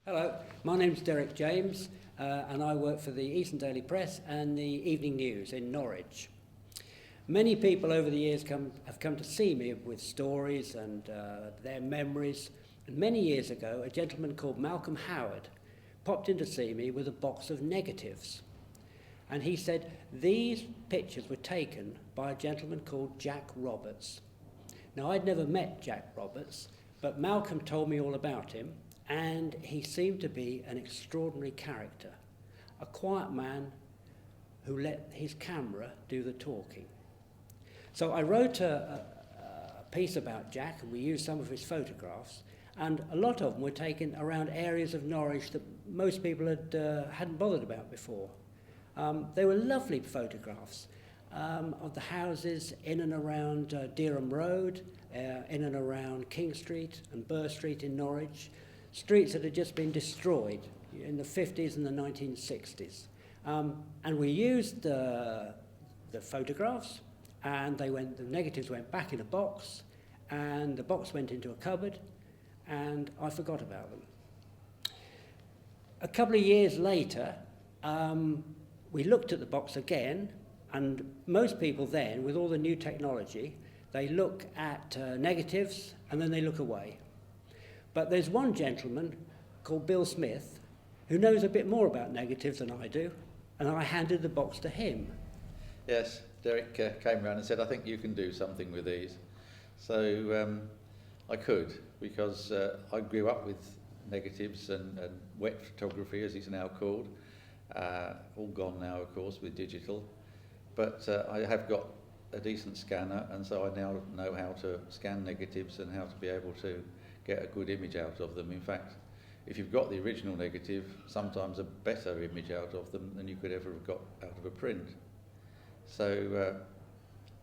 Hello, my name's Derek James and I work for the Eastern Daily Press and the Evening News in Norwich. Many people over the years have come to see me with stories and their memories. And many years ago, a gentleman called Malcolm Howard popped in to see me with a box of negatives. And he said these pictures were taken by a gentleman called Jack Roberts. Now, I'd never met Jack Roberts, but Malcolm told me all about him. And he seemed to be an extraordinary character, a quiet man who let his camera do the talking. So I wrote a piece about Jack, and we used some of his photographs, and a lot of them were taken around areas of Norwich that most people hadn't bothered about before. They were lovely photographs of the houses in and around Dereham Road, in and around King Street and Burr Street in Norwich, streets that had just been destroyed in the 50s and the 1960s. And we used the photographs, and the negatives went back in a box, and the box went into a cupboard, and I forgot about them. A couple of years later, we looked at the box again, and most people then, with all the new technology, they look at negatives and then they look away. But there's one gentleman called Bill Smith who knows a bit more about negatives than I do, and I handed the box to him. Yes, Derek came around and said, I think you can do something with these. So I could, because I grew up with negatives and wet photography, as it's now called. All gone now, of course, with digital. But I have got a decent scanner, and so I now know how to scan negatives and how to be able to get a good image out of them. In fact, if you've got the original negative, sometimes a better image out of them than you could ever have got out of a print. So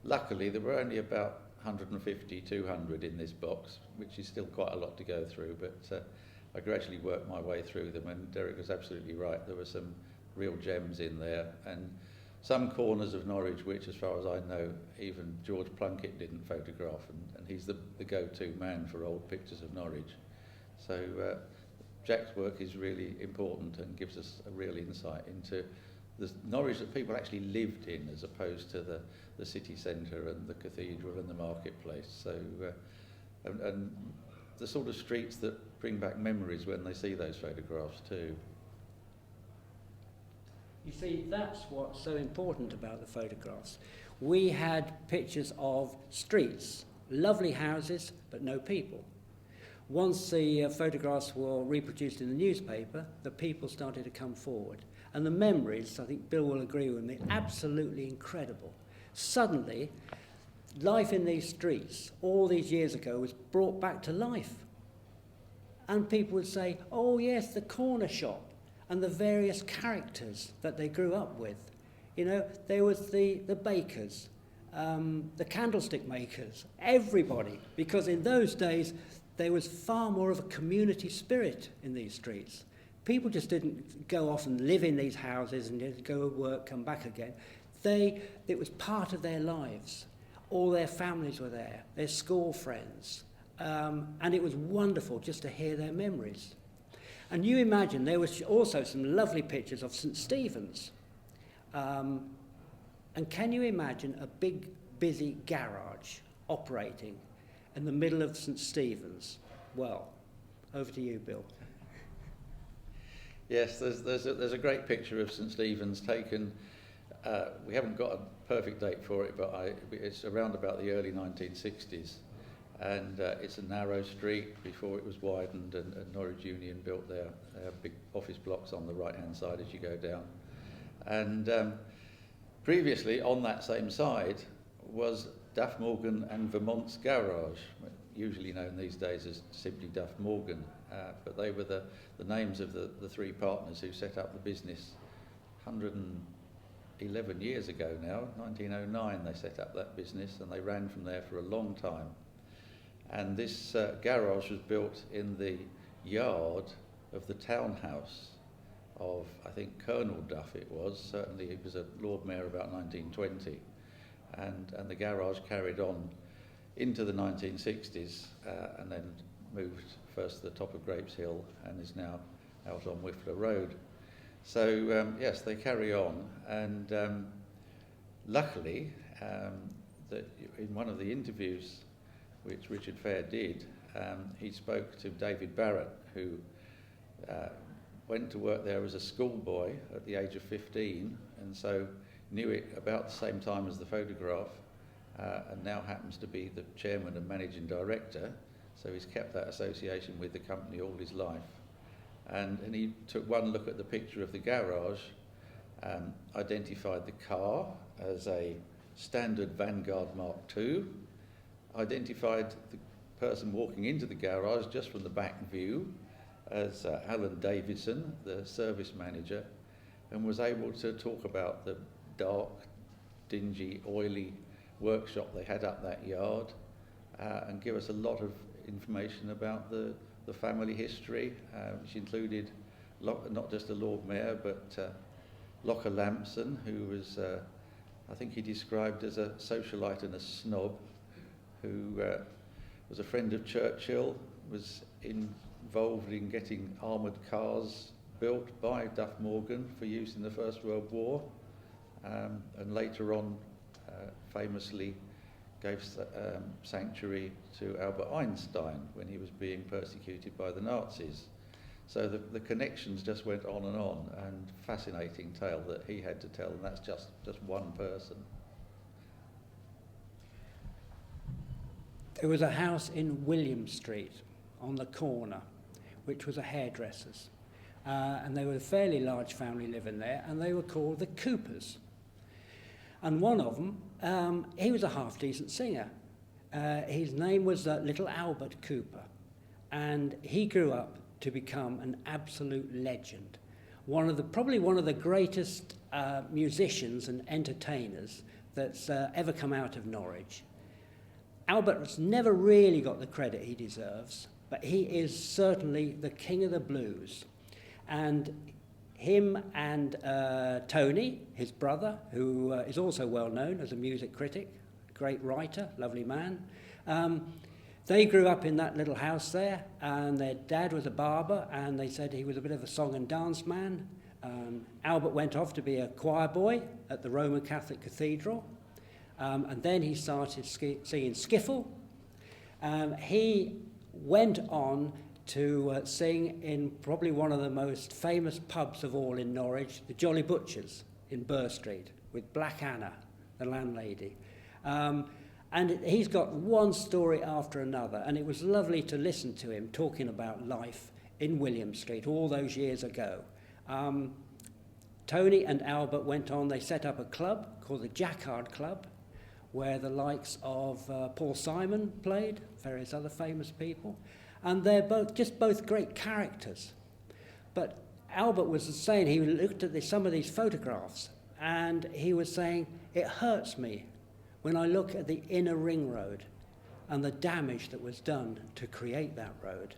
luckily there were only about 150, 200 in this box, which is still quite a lot to go through, but I gradually worked my way through them, and Derek was absolutely right. There were some real gems in there, and some corners of Norwich which, as far as I know, even George Plunkett didn't photograph, and he's the go-to man for old pictures of Norwich. So Jack's work is really important and gives us a real insight into the Norwich that people actually lived in, as opposed to the city centre and the cathedral and the marketplace. So and the sort of streets that bring back memories when they see those photographs too. You see, that's what's so important about the photographs. We had pictures of streets, lovely houses, but no people. Once the photographs were reproduced in the newspaper, the people started to come forward. And the memories, I think Bill will agree with me, absolutely incredible. Suddenly, life in these streets, all these years ago, was brought back to life. And people would say, oh yes, the corner shop, and the various characters that they grew up with. You know, there was the bakers, the candlestick makers, everybody, because in those days there was far more of a community spirit in these streets. People just didn't go off and live in these houses and just go to work, come back again. It was part of their lives. All their families were there, their school friends, and it was wonderful just to hear their memories. And you imagine there was also some lovely pictures of St. Stephen's. And can you imagine a big, busy garage operating in the middle of St. Stephen's? Well, over to you, Bill. Yes, there's a great picture of St. Stephen's taken. We haven't got a perfect date for it, but it's around about the early 1960s. And it's a narrow street before it was widened, and Norwich Union built their big office blocks on the right-hand side as you go down. And previously, on that same side, was Duff Morgan and Vermont's Garage, usually known these days as simply Duff Morgan, but they were the names of the three partners who set up the business 111 years ago now. 1909 they set up that business, and they ran from there for a long time. And this garage was built in the yard of the townhouse of, I think, Colonel Duff it was. Certainly he was a Lord Mayor about 1920. And the garage carried on into the 1960s and then moved first to the top of Grapes Hill and is now out on Whiffler Road. So yes, they carry on, and luckily, that in one of the interviews which Richard Fair did, he spoke to David Barrett, who went to work there as a schoolboy at the age of 15, and so knew it about the same time as the photograph, and now happens to be the chairman and managing director, so he's kept that association with the company all his life. And he took one look at the picture of the garage, identified the car as a standard Vanguard Mark II, identified the person walking into the garage just from the back view as Alan Davidson, the service manager, and was able to talk about the dark, dingy, oily workshop they had up that yard, and give us a lot of information about the family history, which included not just the Lord Mayor, but Locker Lampson, who was, I think he described as a socialite and a snob, who was a friend of Churchill, was involved in getting armoured cars built by Duff Morgan for use in the First World War, and later on famously gave sanctuary to Albert Einstein when he was being persecuted by the Nazis. So the connections just went on, and fascinating tale that he had to tell, and that's just one person. There was a house in William Street on the corner, which was a hairdresser's. And they were a fairly large family living there, and they were called the Coopers. And one of them, he was a half-decent singer. His name was Little Albert Cooper, and he grew up to become an absolute legend. Probably one of the greatest musicians and entertainers that's ever come out of Norwich. Albert's never really got the credit he deserves, but he is certainly the king of the blues. And him and Tony, his brother, who is also well known as a music critic, great writer, lovely man, they grew up in that little house there, and their dad was a barber, and they said he was a bit of a song and dance man. Albert went off to be a choir boy at the Roman Catholic Cathedral, and then he started singing skiffle. He went on to sing in probably one of the most famous pubs of all in Norwich, the Jolly Butchers in Burr Street, with Black Anna, the landlady. And he's got one story after another, and it was lovely to listen to him talking about life in William Street all those years ago. Tony and Albert went on, they set up a club called the Jacquard Club, where the likes of Paul Simon played, various other famous people. And they're both great characters. But Albert was saying, he looked at some of these photographs, and he was saying, it hurts me when I look at the inner ring road and the damage that was done to create that road.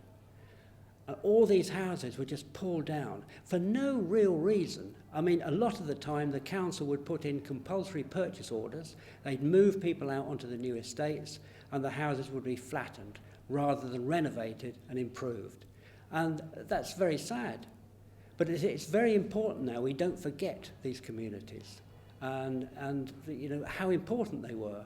And all these houses were just pulled down for no real reason. I mean, a lot of the time the council would put in compulsory purchase orders, they'd move people out onto the new estates, and the houses would be flattened rather than renovated and improved. And that's very sad. But it's very important now we don't forget these communities and you know how important they were.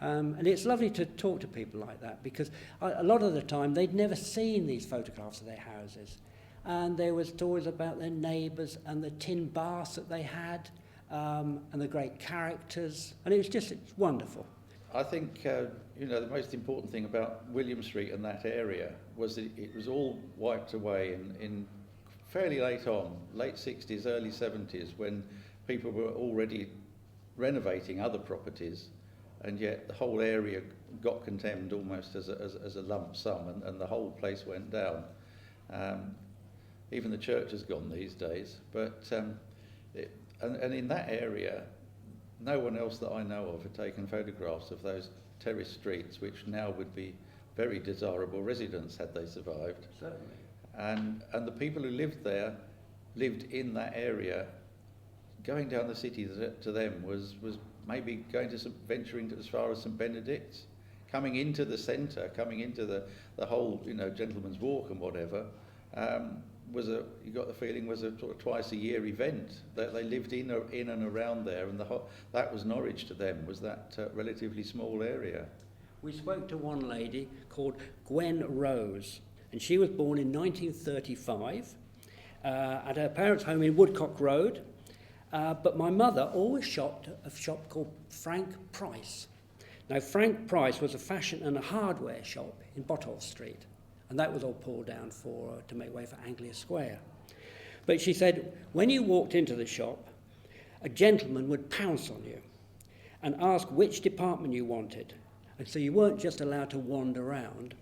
And it's lovely to talk to people like that, because a lot of the time they'd never seen these photographs of their houses. And there was stories about their neighbours and the tin baths that they had, and the great characters. And it's wonderful. I think, the most important thing about William Street and that area was that it was all wiped away in fairly late 60s, early 70s, when people were already renovating other properties, and yet the whole area got condemned almost as a lump sum, and the whole place went down. Even the church has gone these days, but and in that area, no one else that I know of had taken photographs of those terrace streets, which now would be very desirable residents had they survived. Certainly. And the people who lived there lived in that area. Going down the city to them was maybe going to venturing as far as St Benedicts, coming into the centre, coming into the whole Gentleman's Walk and whatever. you got the feeling was a sort of twice a year event. That they lived in and around there, and that was Norwich to them. Was that relatively small area? We spoke to one lady called Gwen Rose, and she was born in 1935 at her parents' home in Woodcock Road. But my mother always shopped at a shop called Frank Price. Now, Frank Price was a fashion and a hardware shop in Botolph Street, and that was all pulled down to make way for Anglia Square. But she said, when you walked into the shop, a gentleman would pounce on you and ask which department you wanted. And so you weren't just allowed to wander around.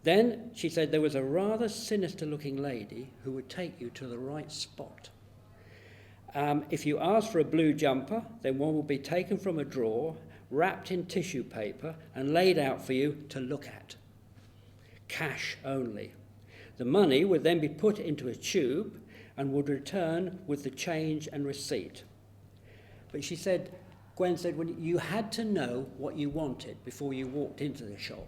Then she said there was a rather sinister-looking lady who would take you to the right spot. If you asked for a blue jumper, then one would be taken from a drawer, wrapped in tissue paper, and laid out for you to look at. Cash only. The money would then be put into a tube and would return with the change and receipt. But she said, Gwen said, when you had to know what you wanted before you walked into the shop.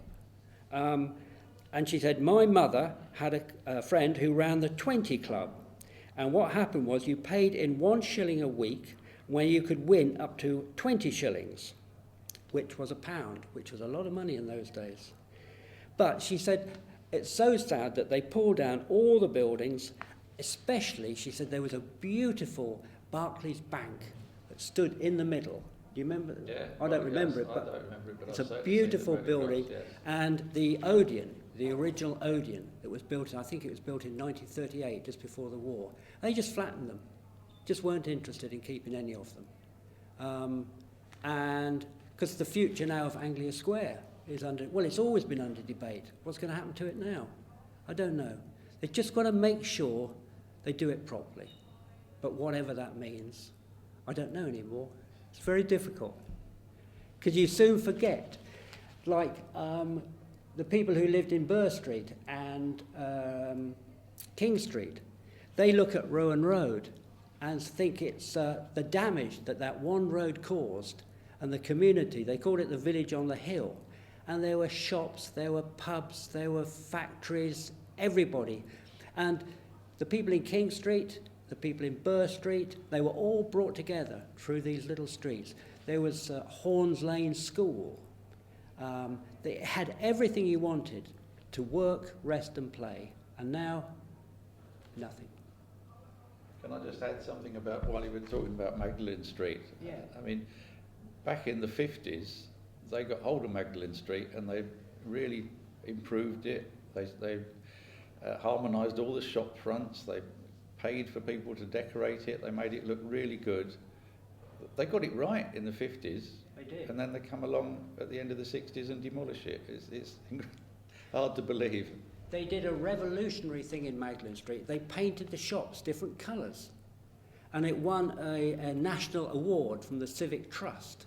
And she said, my mother had a friend who ran the 20 Club. And what happened was you paid in 1 shilling a week when you could win up to 20 shillings, which was £1, which was a lot of money in those days. But she said, it's so sad that they pulled down all the buildings, especially, she said, there was a beautiful Barclays Bank that stood in the middle. Do you remember? Yeah, I don't remember it, but I don't remember it, but it's I've a beautiful building. yes. And the Odeon, the original Odeon that was built, I think it was built in 1938, just before the war, they just flattened them, just weren't interested in keeping any of them. And because the future now of Anglia Square is it's always been under debate. What's going to happen to it now? I don't know. They've just got to make sure they do it properly. But whatever that means, I don't know anymore. It's very difficult. Because you soon forget, like the people who lived in Burr Street and King Street, they look at Rowan Road and think it's the damage that one road caused, and the community, they called it the village on the hill. And there were shops, there were pubs, there were factories, everybody. And the people in King Street, the people in Burr Street, they were all brought together through these little streets. There was Horns Lane School. They had everything you wanted to work, rest and play. And now, nothing. Can I just add something about, while you were talking about Magdalen Street? Yeah. I mean, back in the 50s, they got hold of Magdalen Street and they really improved it. They harmonised all the shop fronts. They paid for people to decorate it. They made it look really good. They got it right in the 50s. They did. And then they come along at the end of the 60s and demolish it. It's hard to believe. They did a revolutionary thing in Magdalen Street. They painted the shops different colours. And it won a national award from the Civic Trust.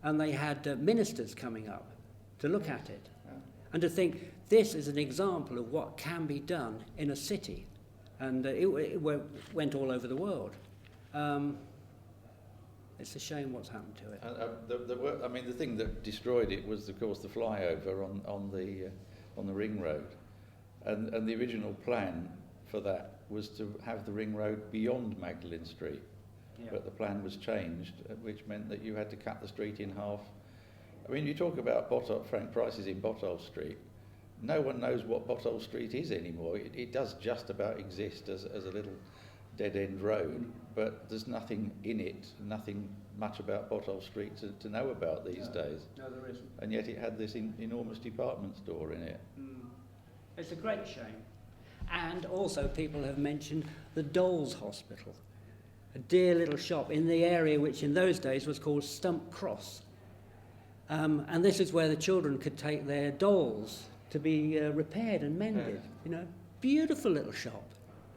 And they had ministers coming up to look at it. Yeah. And to think, this is an example of what can be done in a city. And it went all over the world. It's a shame what's happened to it. The thing that destroyed it was, of course, the flyover on the ring road, and the original plan for that was to have the ring road beyond Magdalen Street, yeah. But the plan was changed, which meant that you had to cut the street in half. I mean, you talk about Frank Price's in Botolph Street. No one knows what Botolph Street is anymore. It does just about exist as a little dead-end road, but there's nothing in it, nothing much about Botolph Street to know about these days. No, there isn't. And yet it had this enormous department store in it. It's a great shame. And also people have mentioned the Dolls Hospital, a dear little shop in the area which in those days was called Stump Cross. And this is where the children could take their dolls to be repaired and mended. Yes. You know, beautiful little shop,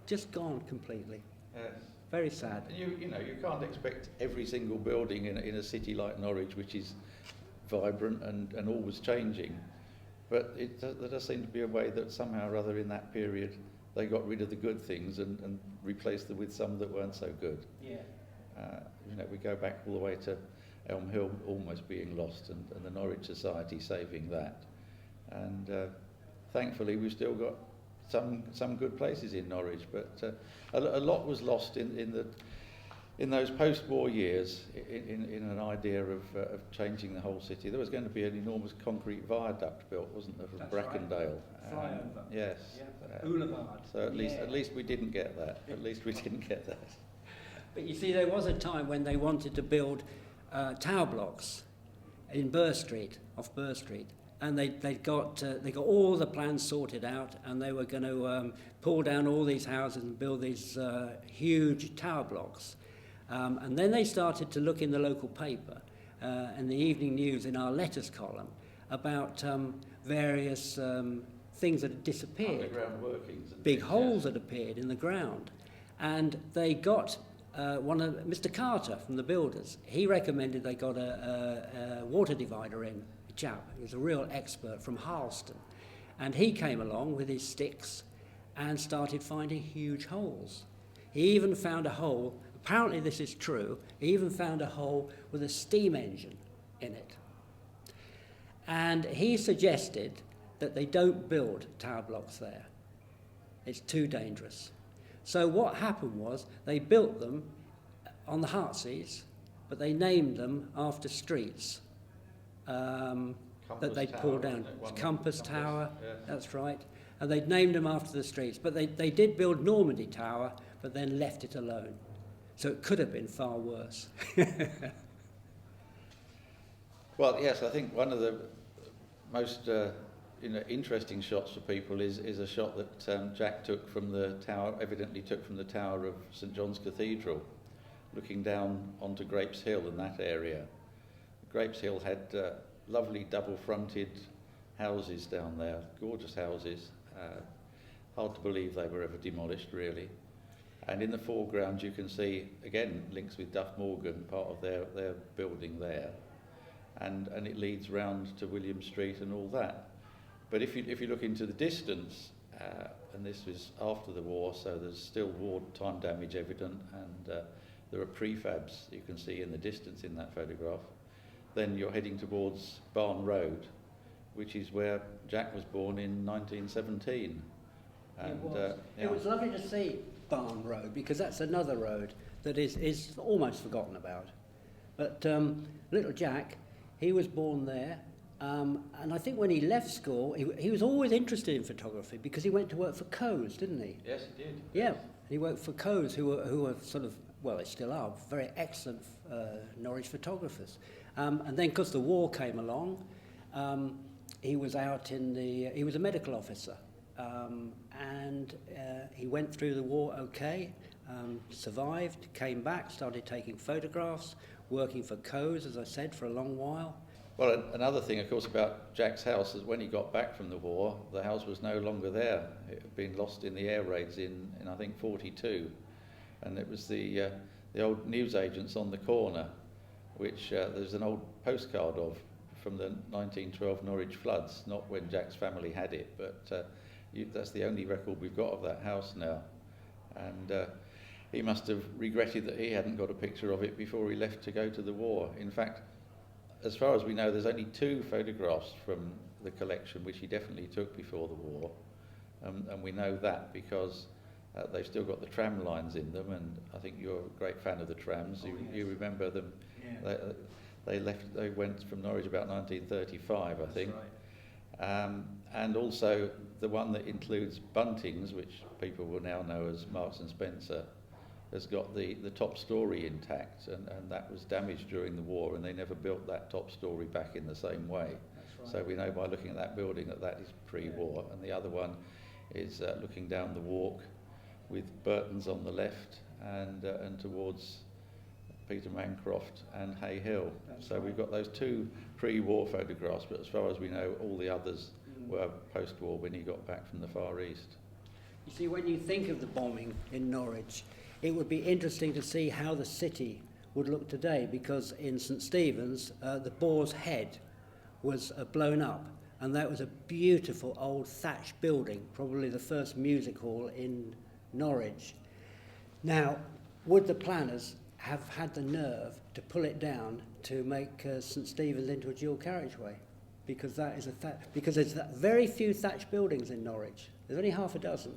just gone completely. Yes. Very sad. You can't expect every single building in a city like Norwich, which is vibrant and always changing. But there does seem to be a way that somehow or other in that period they got rid of the good things and replaced them with some that weren't so good. Yeah. We go back all the way to Elm Hill almost being lost and the Norwich Society saving that. And thankfully we've still got some good places in Norwich, but a lot was lost in those post-war years in an idea of changing the whole city. There was going to be an enormous concrete viaduct built, wasn't there, from Brackendale? Right. Yes. Yeah. Boulevard. So at least we didn't get that. At least we didn't get that. But you see, there was a time when they wanted to build tower blocks in Burr Street, off Burr Street, and they got all the plans sorted out, and they were going to pull down all these houses and build these huge tower blocks. And then they started to look in the local paper, in the evening news, in our letters column, about various things that had disappeared. Underground workings. And big holes that appeared in the ground. And they got Mr. Carter from the builders. He recommended they got a water divider in, a chap. He was a real expert from Harleston. And he came along with his sticks and started finding huge holes. He even found a hole, apparently this is true, he even found a hole with a steam engine in it. And he suggested that they don't build tower blocks there. It's too dangerous. So what happened was they built them on the Heartsease, but they named them after streets that they'd pulled down. Compass Tower, yeah. That's right. And they'd named them after the streets. But they did build Normandy Tower, but then left it alone. So it could have been far worse. Well, yes, I think one of the most interesting shots for people is a shot that Jack took from the tower, evidently took from the tower of St John's Cathedral, looking down onto Grapes Hill in that area. Grapes Hill had lovely double-fronted houses down there, gorgeous houses. Hard to believe they were ever demolished, really. And in the foreground you can see, again, links with Duff Morgan, part of their building there. And it leads round to William Street and all that. But if you look into the distance, and this was after the war, so there's still wartime damage evident, and there are prefabs you can see in the distance in that photograph. Then you're heading towards Barn Road, which is where Jack was born in 1917. And, it was lovely to see Barn Road, because that's another road that is almost forgotten about. But little Jack, he was born there, and I think when he left school, he was always interested in photography because he went to work for Coes, didn't he? Yes, he did. Yeah, he worked for Coes, who were sort of, well, they still are, very excellent Norwich photographers. And then because the war came along, he was out he was a medical officer, and he went through the war okay, survived, came back, started taking photographs, working for Coes, as I said, for a long while. Well, another thing, of course, about Jack's house is when he got back from the war, the house was no longer there. It had been lost in the air raids in I think, 42. And it was the old newsagents on the corner, which there's an old postcard of from the 1912 Norwich floods, not when Jack's family had it, but that's the only record we've got of that house now. And he must have regretted that he hadn't got a picture of it before he left to go to the war. In fact, as far as we know, there's only 2 photographs from the collection which he definitely took before the war, and we know that because they've still got the tram lines in them, and I think you're a great fan of the trams. You remember them. Yeah. They went from Norwich about 1935, I think. Right. And also the one that includes Buntings, which people will now know as Marks and Spencer, has got the top story intact, and that was damaged during the war, and they never built that top story back in the same way. That's right. So we know by looking at that building that is pre-war, and the other one is looking down the walk with Burton's on the left and towards Peter Mancroft and Hay Hill. That's so right. We've got those 2 pre-war photographs, but as far as we know, all the others were post-war when he got back from the Far East. You see, when you think of the bombing in Norwich, it would be interesting to see how the city would look today, because in St Stephen's, the Boar's Head was blown up, and that was a beautiful old thatched building, probably the first music hall in Norwich. Now, would the planners have had the nerve to pull it down to make St Stephen's into a dual carriageway? because that is because there's very few thatched buildings in Norwich. There's only half a dozen,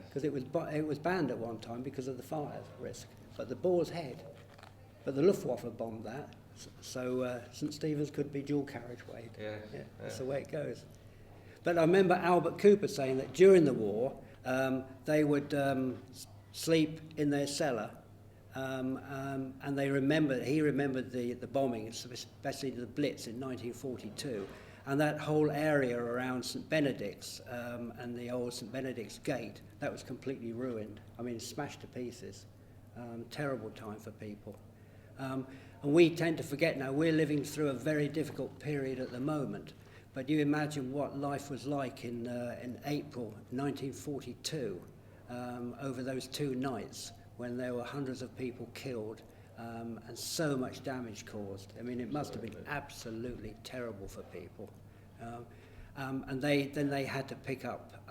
because it was banned at one time because of the fire risk. But the Boar's Head, but the Luftwaffe bombed that, so St Stephen's could be dual carriageway. That's the way it goes. But I remember Albert Cooper saying that during the war, they would sleep in their cellar, and he remembered the bombing, especially the Blitz in 1942, and that whole area around St Benedicts and the old St Benedicts Gate, that was completely ruined. I mean, smashed to pieces. Terrible time for people. And we tend to forget now, we're living through a very difficult period at the moment. But you imagine what life was like in April 1942, over those 2 nights when there were hundreds of people killed and so much damage caused. I mean, it must have been absolutely terrible for people. And they had to pick up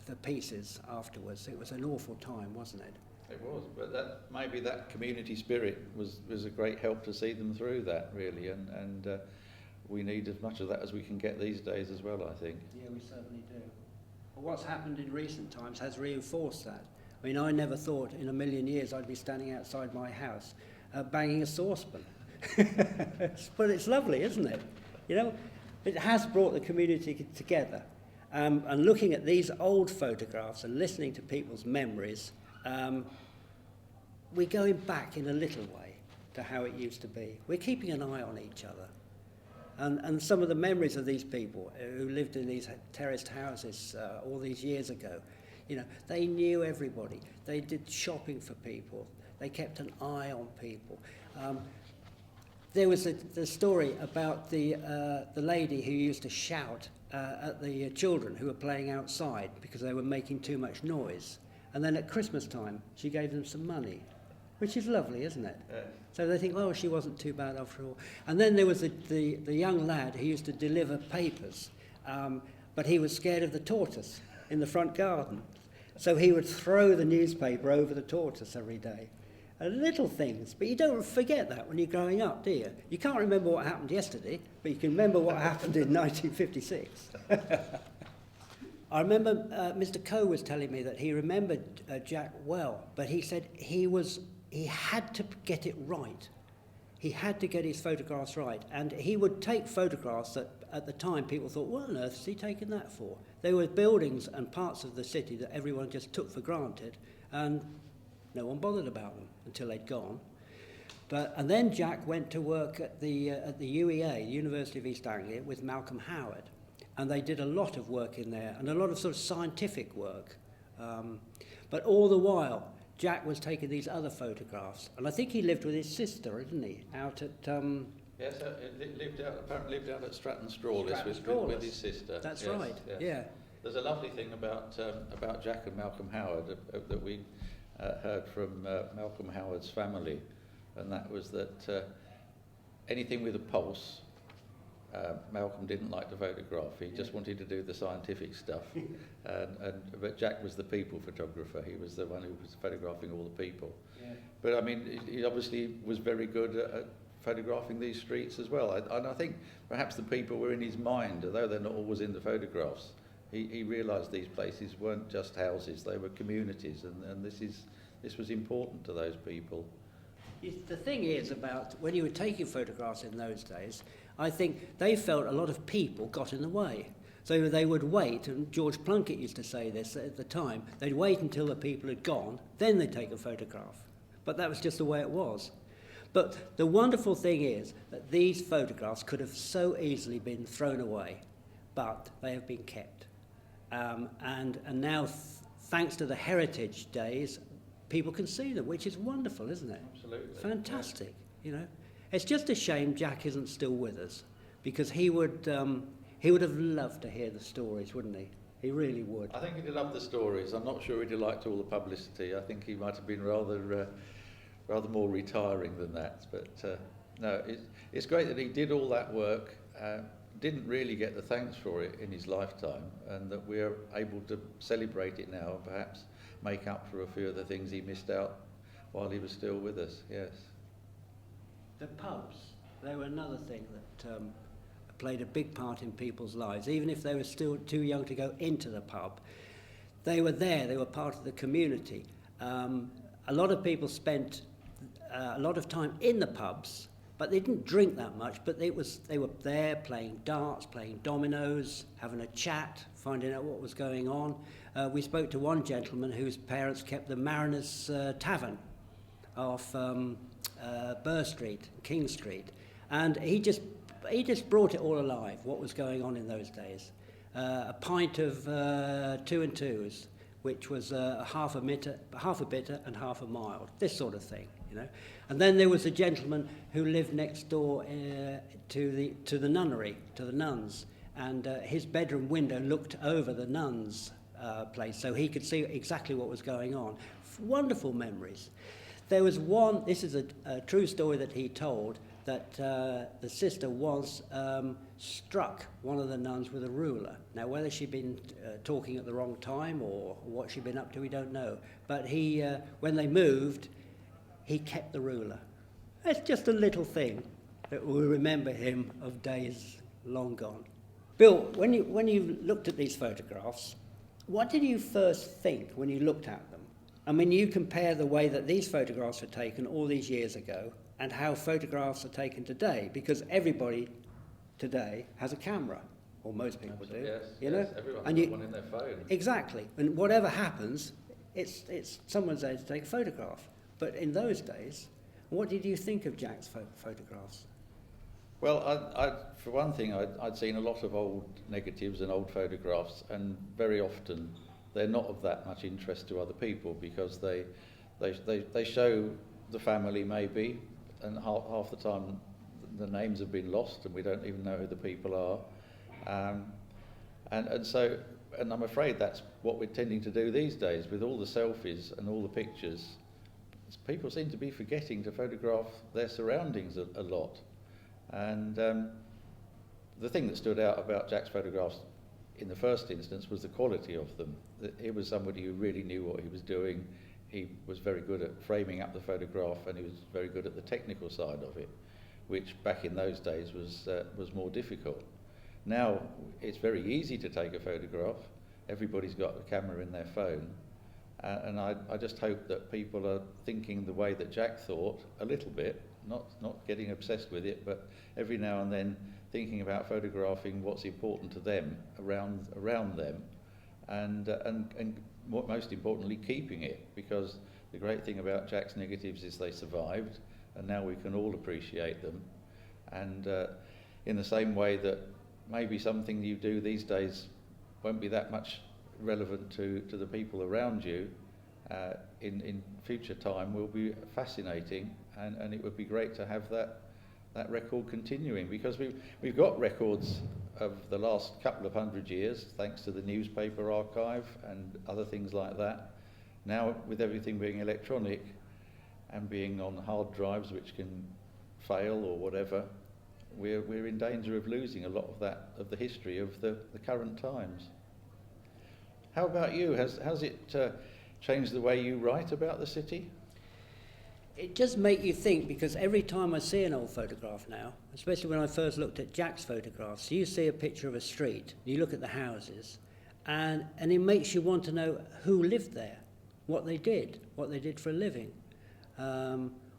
the pieces afterwards. It was an awful time, wasn't it? It was, but maybe that community spirit was a great help to see them through that, really, and we need as much of that as we can get these days as well, I think. Yeah, we certainly do. But what's happened in recent times has reinforced that. I mean, I never thought in a million years I'd be standing outside my house banging a saucepan. But it's lovely, isn't it? You know, it has brought the community together. And looking at these old photographs and listening to people's memories, we're going back in a little way to how it used to be. We're keeping an eye on each other. And some of the memories of these people who lived in these terraced houses all these years ago, you know, they knew everybody. They did shopping for people. They kept an eye on people. There was the story about the lady who used to shout at the children who were playing outside because they were making too much noise. And then at Christmas time, she gave them some money, which is lovely, isn't it? Yeah. So they think, oh, she wasn't too bad after all. And then there was the young lad who used to deliver papers, but he was scared of the tortoise in the front garden. So he would throw the newspaper over the tortoise every day. Little things, but you don't forget that when you're growing up, do you? You can't remember what happened yesterday, but you can remember what happened in 1956. I remember Mr. Coe was telling me that he remembered Jack well, but he said he had to get it right. He had to get his photographs right, and he would take photographs that at the time people thought, what on earth is he taking that for? There were buildings and parts of the city that everyone just took for granted, and no one bothered about them until they'd gone. And then Jack went to work at the UEA, University of East Anglia, with Malcolm Howard. And they did a lot of work in there, and a lot of sort of scientific work. But all the while, Jack was taking these other photographs. And I think he lived with his sister, didn't he? Out at... Yes, apparently lived out at Stratton Strawless with his sister. That's yes, right, yes. Yeah. There's a lovely thing about Jack and Malcolm Howard that we heard from Malcolm Howard's family, and that was that anything with a pulse, Malcolm didn't like to photograph. He just wanted to do the scientific stuff. But Jack was the people photographer. He was the one who was photographing all the people. Yeah. But I mean, he obviously was very good at photographing these streets as well. And I think perhaps the people were in his mind, although they're not always in the photographs. He realised these places weren't just houses; they were communities, and this was important to those people. The thing is about when you were taking photographs in those days, I think they felt a lot of people got in the way. So they would wait, and George Plunkett used to say this at the time, they'd wait until the people had gone, then they'd take a photograph. But that was just the way it was. But the wonderful thing is that these photographs could have so easily been thrown away, but they have been kept. And now, thanks to the Heritage Days, people can see them, which is wonderful, isn't it? Absolutely. Fantastic, yeah. You know. It's just a shame Jack isn't still with us, because he would have loved to hear the stories, wouldn't he? He really would. I think he'd have loved the stories. I'm not sure he'd have liked all the publicity. I think he might have been rather more retiring than that. But no, it's great that he did all that work, didn't really get the thanks for it in his lifetime, and that we're able to celebrate it now and perhaps make up for a few of the things he missed out while he was still with us, yes. The pubs, they were another thing that played a big part in people's lives, even if they were still too young to go into the pub. They were there, they were part of the community. A lot of people spent a lot of time in the pubs, but they didn't drink that much, but they were there playing darts, playing dominoes, having a chat, finding out what was going on. We spoke to one gentleman whose parents kept the Mariners Tavern off Burr Street, King Street, and he just brought it all alive, what was going on in those days. A pint of 2 and 2s, which was half a bitter and half a mild, this sort of thing, you know. And then there was a gentleman who lived next door to the nunnery, to the nuns, and his bedroom window looked over the nuns' place, so he could see exactly what was going on. Wonderful memories. There was one, this is a true story that he told, that the sister was struck one of the nuns with a ruler. Now, whether she'd been talking at the wrong time or what she'd been up to, we don't know. But he, when they moved, he kept the ruler. It's just a little thing that we remember him of days long gone. Bill, when you looked at these photographs, what did you first think when you looked at them? I mean, you compare the way that these photographs were taken all these years ago and how photographs are taken today, because everybody today has a camera, or most people do. Yes, you know? Everyone's and got one in their phone. Exactly, and whatever happens, it's someone's there to take a photograph. But in those days, what did you think of Jack's photographs? Well, for one thing, I'd seen a lot of old negatives and old photographs, and very often they're not of that much interest to other people because they show the family maybe, and half the time the names have been lost and we don't even know who the people are. And I'm afraid that's what we're tending to do these days with all the selfies and all the pictures. People seem to be forgetting to photograph their surroundings a lot. And the thing that stood out about Jack's photographs in the first instance was the quality of them. He was somebody who really knew what he was doing. He was very good at framing up the photograph, and he was very good at the technical side of it, which back in those days was more difficult. Now it's very easy to take a photograph. Everybody's got a camera in their phone, and I just hope that people are thinking the way that Jack thought a little bit, not getting obsessed with it, but every now and then thinking about photographing what's important to them around them, and most importantly, keeping it, because the great thing about Jack's negatives is they survived, and now we can all appreciate them. And in the same way that maybe something you do these days won't be that much relevant to the people around you, in future time will be fascinating, and it would be great to have that record continuing, because we've got records of the last couple of 100 years thanks to the newspaper archive and other things like that. Now with everything being electronic and being on hard drives which can fail or whatever, we're in danger of losing a lot of the history of the current times. How about you? Has it changed the way you write about the city? It does make you think, because every time I see an old photograph now, especially when I first looked at Jack's photographs, you see a picture of a street, you look at the houses, and it makes you want to know who lived there, what they did for a living,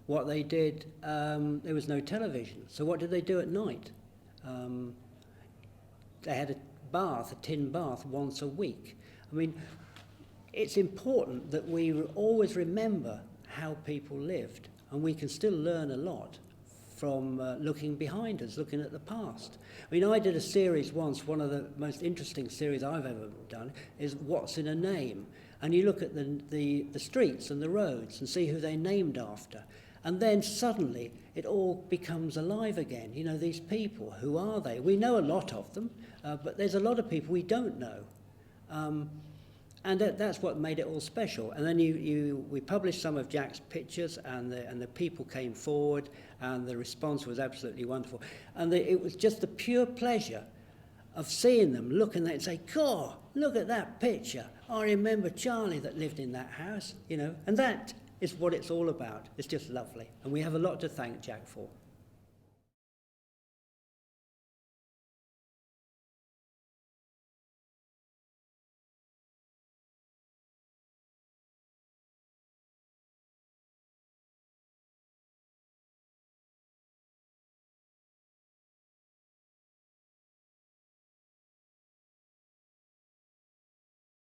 what they did. There was no television, so what did they do at night? They had a tin bath once a week. I mean, it's important that we always remember how people lived, and we can still learn a lot from looking behind us, looking at the past. I mean, I did a series once, one of the most interesting series I've ever done is What's in a Name, and you look at the streets and the roads and see who they're named after, and then suddenly it all becomes alive again. You know, these people, who are they? We know a lot of them, but there's a lot of people we don't know. And that's what made it all special. And then we published some of Jack's pictures, and the people came forward, and the response was absolutely wonderful. And it was just the pure pleasure of seeing them, looking at it and say, God, look at that picture. I remember Charlie that lived in that house, you know. And that is what it's all about. It's just lovely. And we have a lot to thank Jack for.